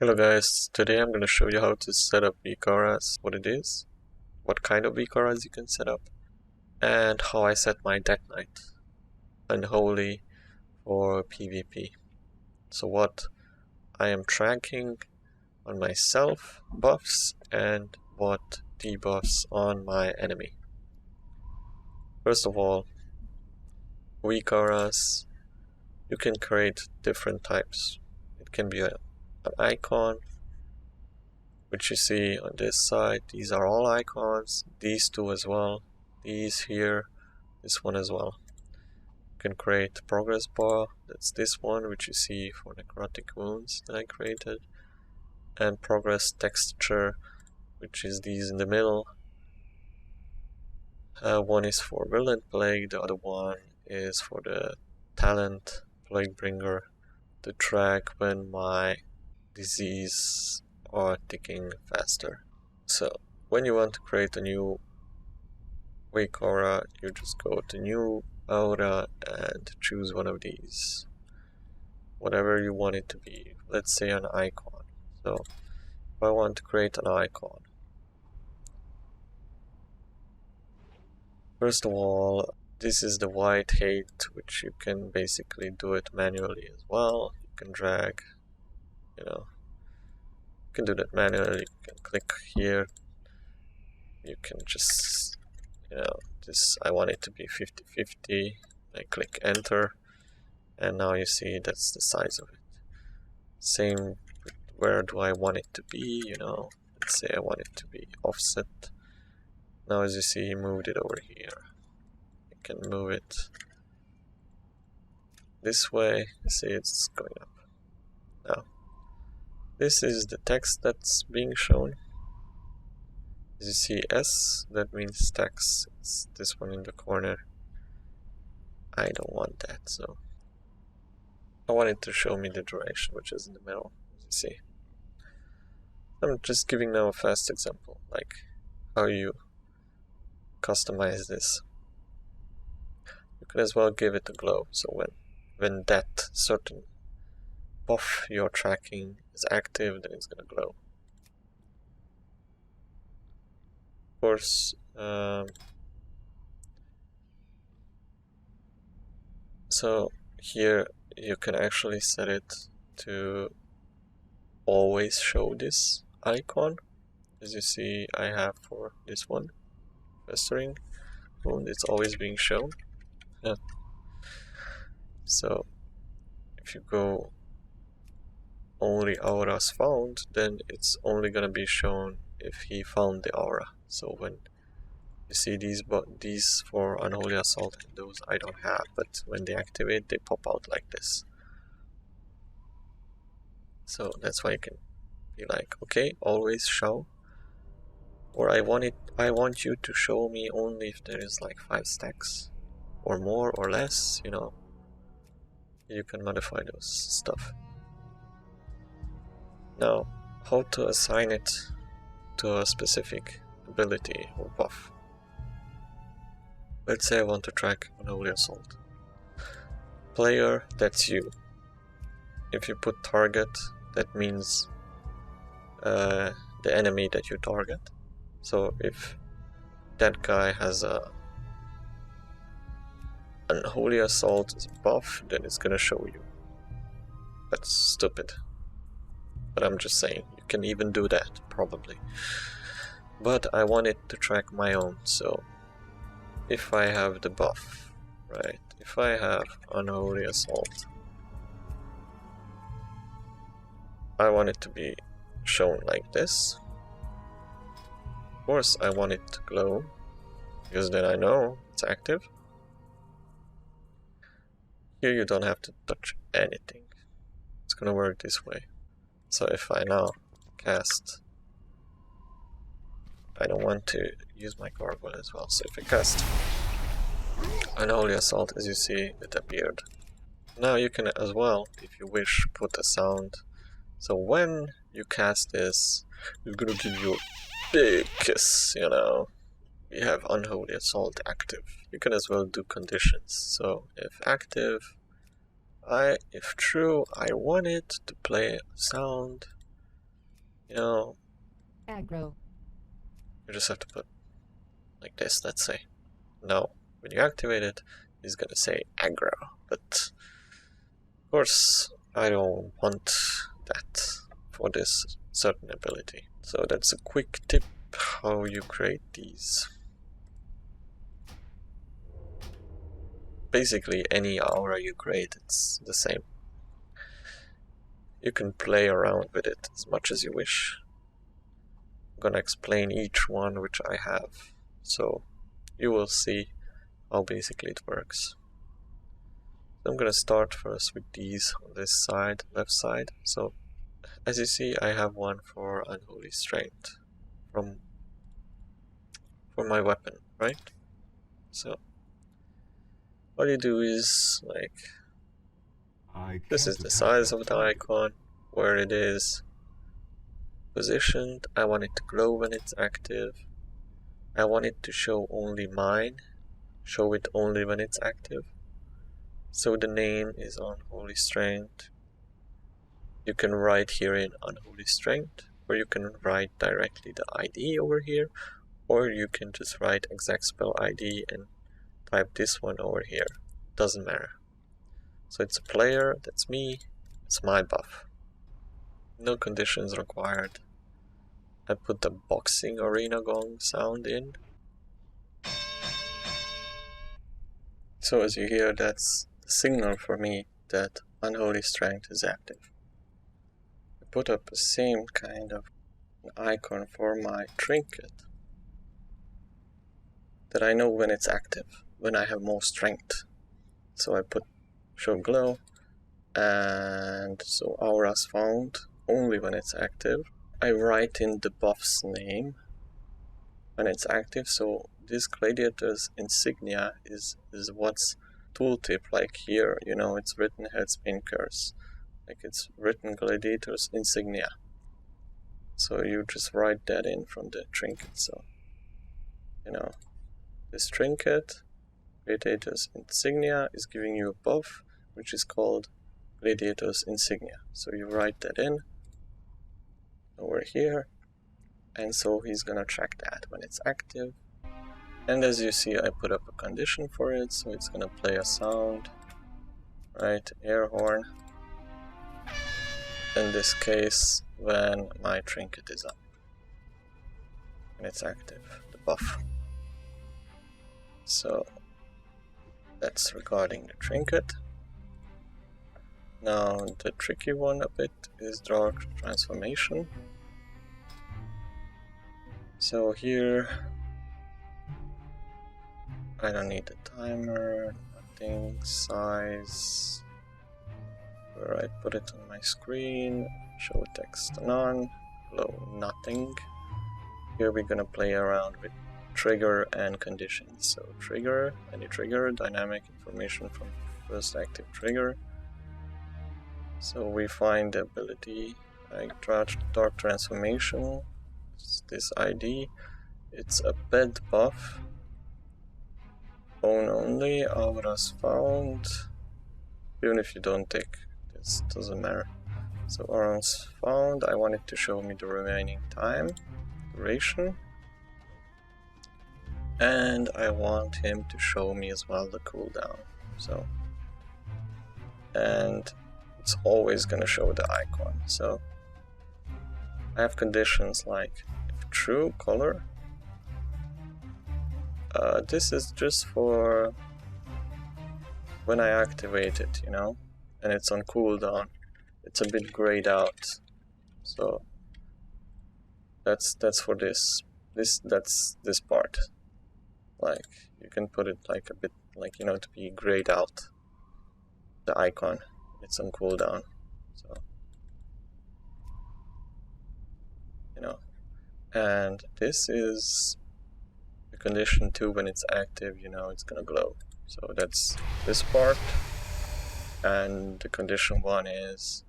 Hello guys, today I'm going to show you how to set up Weakauras, what it is, what kind of Weakauras you can set up, and how I set my Death Knight, Unholy for PvP. So what I am tracking on myself, buffs, and what debuffs on my enemy. First of all, Weakauras, you can create different types. It can be an icon, which you see on this side. These are all icons, these two as well, these here, this one as well. You can create progress bar, that's this one, which you see for Necrotic Wounds that I created, and progress texture, which is these in the middle. One is for Virulent Plague, the other one is for the talent Plaguebringer to track when my disease are ticking faster. So when you want to create a new Weakaura, you just go to new aura and choose one of these, whatever you want it to be. Let's say an icon. So if I want to create an icon, first of all, this is the white hate, which you can basically do it manually as well. You can drag, you can do that manually. You can click here. You can just, this, I want it to be 50-50. I click enter, and now you see that's the size of it. Same, where do I want it to be, let's say I want it to be offset. Now as you see, he moved it over here. I can move it this way, you see it's going up. Now, this is the text that's being shown. As you see S, that means text. It's this one in the corner. I don't want that, so I want it to show me the duration, which is in the middle, as you see. I'm just giving now a fast example, like how you customize this. You can as well give it a glow, so when that certain buff you're tracking is active, then it's gonna glow. Of course, so here you can actually set it to always show this icon. As you see, I have for this one, Festering Wounds, it's always being shown. Yeah. So if you go only auras found, then it's only gonna be shown if he found the aura. So when you see these for Unholy Assault, and those I don't have, but when they activate, they pop out like this. So that's why you can be like, okay, always show, or I want you to show me only if there is like 5 stacks, or more or less. You can modify those stuff. Now, how to assign it to a specific ability or buff. Let's say I want to track Unholy Assault. Player, that's you. If you put target, that means the enemy that you target. So if that guy has a Unholy Assault as a buff, then it's gonna show you. That's stupid. But I'm just saying, you can even do that, probably. But I want it to track my own, so if I have the buff, right, if I have Unholy Assault, I want it to be shown like this. Of course I want it to glow, because then I know it's active. Here you don't have to touch anything. It's gonna work this way. So if I now cast, I don't want to use my gargoyle as well, so if I cast Unholy Assault, as you see, it appeared. Now you can as well, if you wish, put a sound. So when you cast this, it's gonna give you a big kiss, We have Unholy Assault active. You can as well do conditions. So if active, if true, I want it to play a sound You know, Aggro. you just have to put like this, let's say. Now, when you activate it, it's gonna say aggro, but of course, I don't want that for this certain ability. So that's a quick tip how you create these. Basically, any aura you create, it's the same. You can play around with it as much as you wish. I'm gonna explain each one which I have, so you will see how basically it works. So I'm gonna start first with these on this side, left side. So as you see, I have one for Unholy Strength for my weapon, right? So all you do is like, this is the size of the icon, where it is positioned. I want it to glow when it's active. I want it to show only mine, show it only when it's active. So the name is Unholy Strength. You can write here in Unholy Strength, or you can write directly the ID over here, or you can just write exact spell ID and type this one over here. Doesn't matter. So it's a player, that's me, it's my buff. No conditions required. I put the boxing arena gong sound in. So as you hear, that's the signal for me that Unholy Strength is active. I put up the same kind of icon for my Trinket, that I know when it's active, when I have more strength. So I put show glow, and so auras found only when it's active. I write in the buff's name when it's active, so this Gladiator's Insignia is what's tooltip, like here, you know, it's written Headspin Curse, like it's written Gladiator's Insignia. So you just write that in from the Trinket, so, you know, this Trinket, Gladiator's Insignia, is giving you a buff, which is called Gladiator's Insignia. So you write that in over here, and so he's gonna track that when it's active. And as you see, I put up a condition for it, so it's gonna play a sound, right, air horn, in this case when my Trinket is up, when it's active, the buff. So that's regarding the Trinket. Now the tricky one a bit is Dark Transformation. So here I don't need a timer, nothing, size, where I put it on my screen, show text none, glow nothing. Here we're gonna play around with trigger and conditions. So trigger, any trigger, dynamic information from first active trigger. So we find the ability like Dark Transformation, it's this ID, it's a pet buff, own only, auras found, even if you don't take this, doesn't matter. So auras found, I want it to show me the remaining time, duration, and I want him to show me as well the cooldown. So, and it's always gonna show the icon. So I have conditions like true color. This is just for when I activate it, you know, and it's on cooldown. It's a bit grayed out, so that's for this. That's this part. Like you can put it like a bit like, you know, to be grayed out. The icon, it's on cooldown, so you know. And this is the condition 2, when it's active, you know, it's gonna glow. So that's this part. And the condition 1 is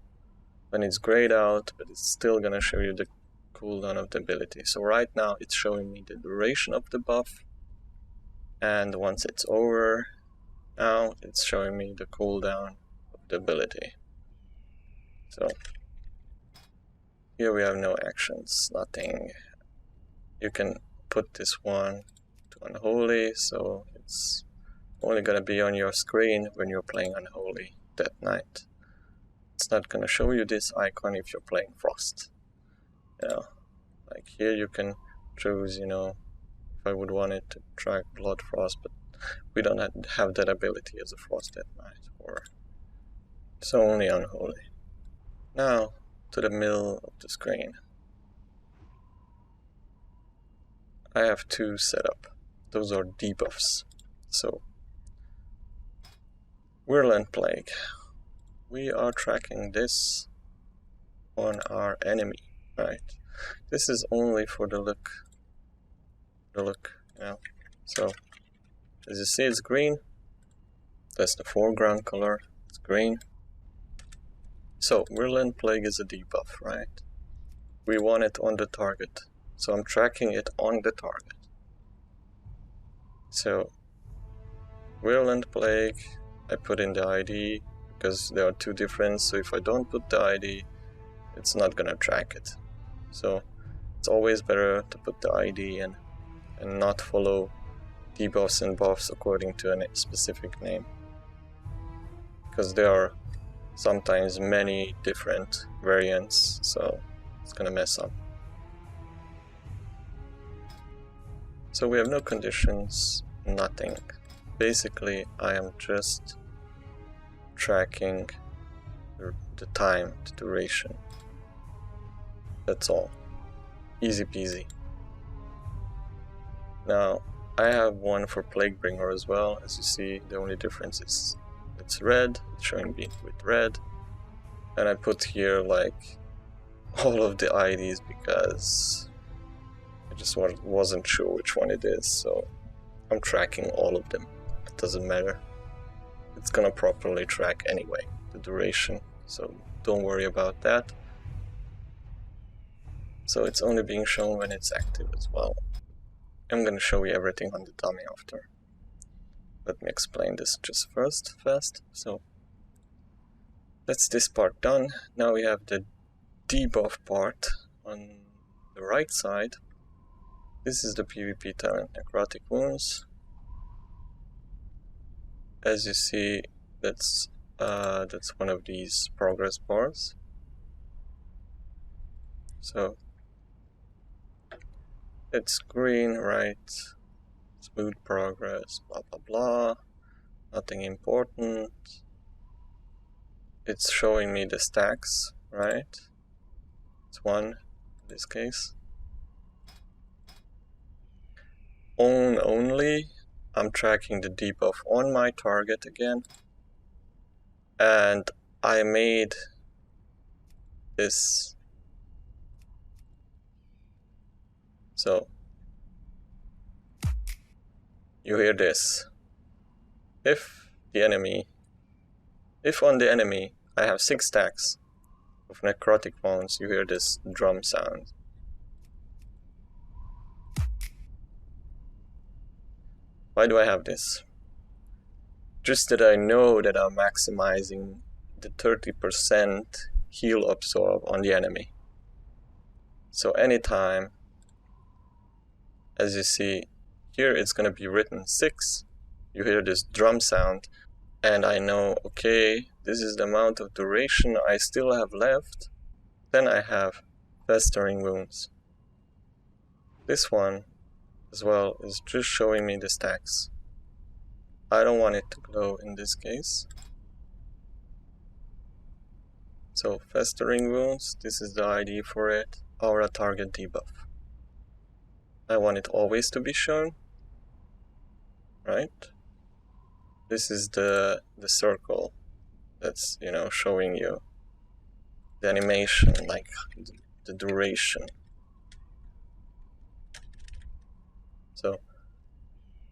when it's grayed out, but it's still gonna show you the cooldown of the ability. So right now it's showing me the duration of the buff, and once it's over, now it's showing me the cooldown of the ability. So here we have no actions, nothing. You can put this one to Unholy, so it's only gonna be on your screen when you're playing Unholy that night. It's not gonna show you this icon if you're playing Frost. You know, like here you can choose, you know, if I would want it to track Blood Frost, but we don't have that ability as a Frost at night, or it's only Unholy. Now to the middle of the screen. I have two set up. Those are debuffs. So Virulent Plague. We are tracking this on our enemy, right? This is only for the look. Yeah. So as you see, it's green. That's the foreground color. It's green. So Virulent Plague is a debuff, right? We want it on the target. So I'm tracking it on the target. So Virulent Plague, I put in the ID because there are two different, so if I don't put the ID, it's not gonna track it. So it's always better to put the ID in and not follow debuffs and buffs according to a specific name, because there are sometimes many different variants, so it's gonna mess up. So we have no conditions, nothing. Basically, I am just tracking the time, the duration. That's all. Easy peasy. Now, I have one for Plaguebringer as well. As you see, the only difference is it's red, it's showing me with red. And I put here like all of the IDs because I just wasn't sure which one it is, so I'm tracking all of them. It doesn't matter. It's gonna properly track anyway, the duration, so don't worry about that. So it's only being shown when it's active as well. I'm gonna show you everything on the dummy after. Let me explain this just fast. So that's this part done. Now we have the debuff part on the right side. This is the PvP talent, Necrotic Wounds. As you see, that's one of these progress bars. So it's green, right? Smooth progress, blah blah blah. Nothing important. It's showing me the stacks, right? It's 1 in this case. Only, I'm tracking the debuff on my target again. And I made this. So you hear this. If on the enemy I have 6 stacks of Necrotic Wounds, you hear this drum sound. Why do I have this? Just that I know that I'm maximizing the 30% heal absorb on the enemy. So anytime, as you see here, it's gonna be written 6. You hear this drum sound, and I know, okay, this is the amount of duration I still have left. Then I have Festering Wounds. This one as well is just showing me the stacks. I don't want it to glow in this case. So Festering Wounds, this is the ID for it, aura target debuff. I want it always to be shown, right? This is the circle that's, you know, showing you the animation, like the duration. So,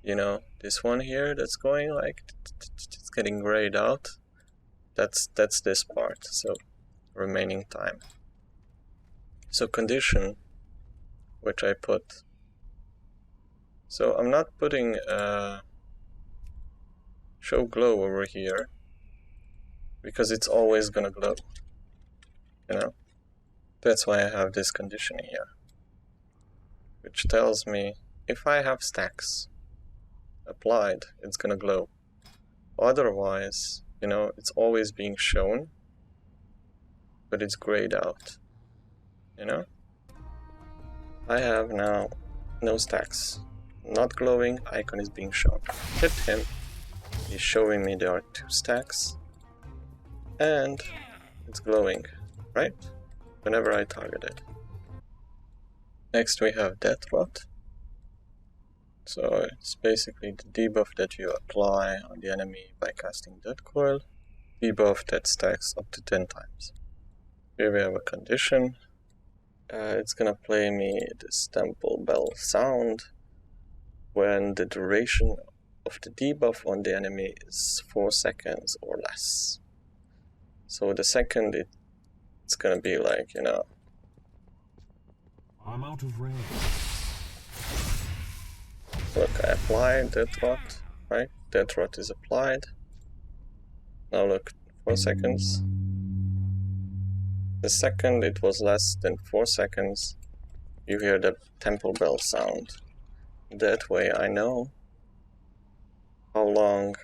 you know, this one here that's going like, it's getting grayed out. That's this part, so remaining time. So condition, which I put. So I'm not putting show glow over here, because it's always gonna glow, you know. That's why I have this condition here, which tells me if I have stacks applied, it's gonna glow. Otherwise, you know, it's always being shown, but it's grayed out, you know? I have now no stacks. Not glowing, icon is being shown. Hit him, he's showing me there are 2 stacks, and it's glowing, right? Whenever I target it. Next we have Death Rot. So it's basically the debuff that you apply on the enemy by casting Death Coil. Debuff that stacks up to 10 times. Here we have a condition. It's gonna play me this temple bell sound when the duration of the debuff on the enemy is 4 seconds or less. So the second it's gonna be like, you know, I'm out of range. Look, I applied Death Rot, right? Death Rot is applied. Now look, 4 seconds. The second it was less than 4 seconds, you hear the temple bell sound. That way I know how long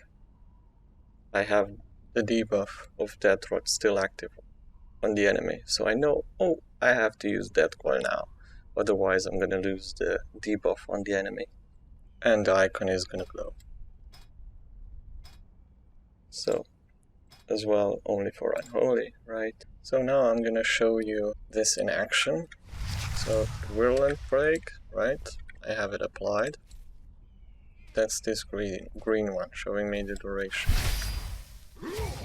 I have the debuff of Death Rot still active on the enemy. So I know, oh, I have to use Death Coil now. Otherwise I'm gonna lose the debuff on the enemy. And the icon is gonna glow. So, as well, only for Unholy, right? So now I'm gonna show you this in action. So, Virulent Plague, right? I have it applied. That's this green one, showing me the duration.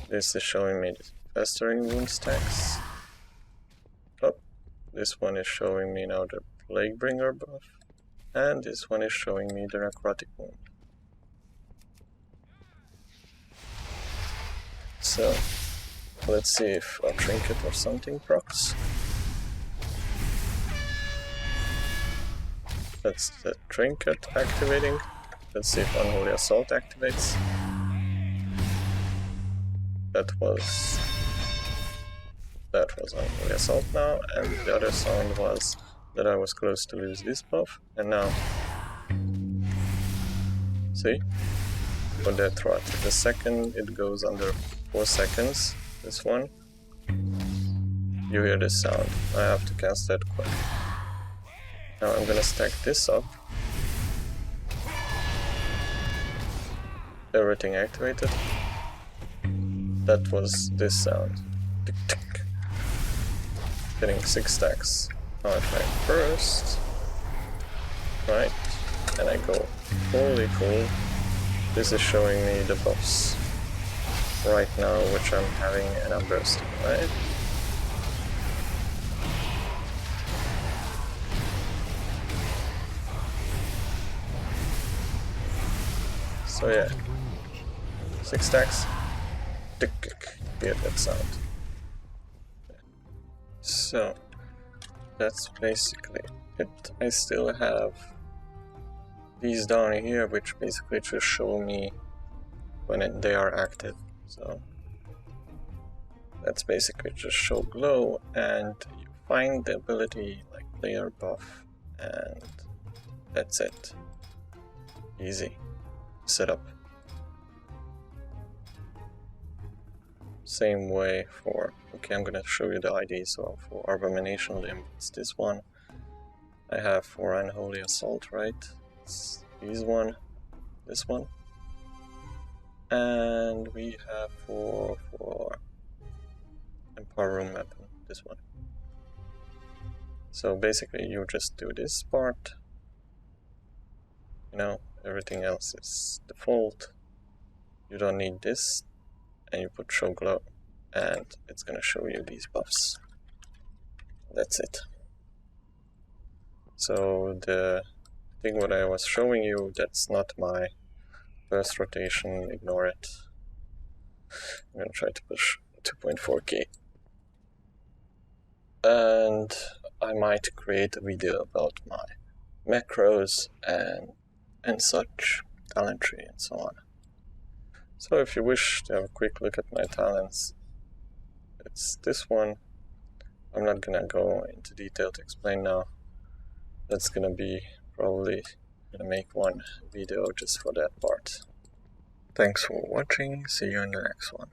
This is showing me the Festering Wounds stacks. Oh, this one is showing me now the Plaguebringer buff. And this one is showing me the Necrotic wound. So, let's see if a Trinket or something procs. That's the Trinket activating. Let's see if Unholy Assault activates. That was Unholy Assault now, and the other sound was that I was close to lose this buff, and now, see, for Death Rot, the second it goes under 4 seconds, this one, you hear this sound. I have to cast that quick. Now I'm gonna stack this up. Everything activated. That was this sound. Tick tick. Getting 6 stacks. Now if I burst, right, and I go holy cool, this is showing me the buffs right now which I'm having and I'm bursting, right? So yeah, 6 stacks, tick tick, hear that sound. So that's basically it. I still have these down here which basically just show me when they are active. So that's basically just show glow, and you find the ability like player buff, and that's it. Easy setup. Same way for, okay, I'm gonna show you the ID. So for Abomination Limb, it's this one. I have for Unholy Assault, right? It's this one, and we have for Rune Weapon, this one. So basically you just do this part, you know, everything else is default. You don't need this, and you put show glow, and it's gonna show you these buffs. That's it. So the thing what I was showing you, that's not my first rotation, ignore it. I'm gonna try to push 2.4k. And I might create a video about my macros and such, talent tree and so on. So if you wish to have a quick look at my talents, it's this one, I'm not gonna go into detail to explain now. That's gonna be probably gonna make one video just for that part. Thanks for watching, see you in the next one.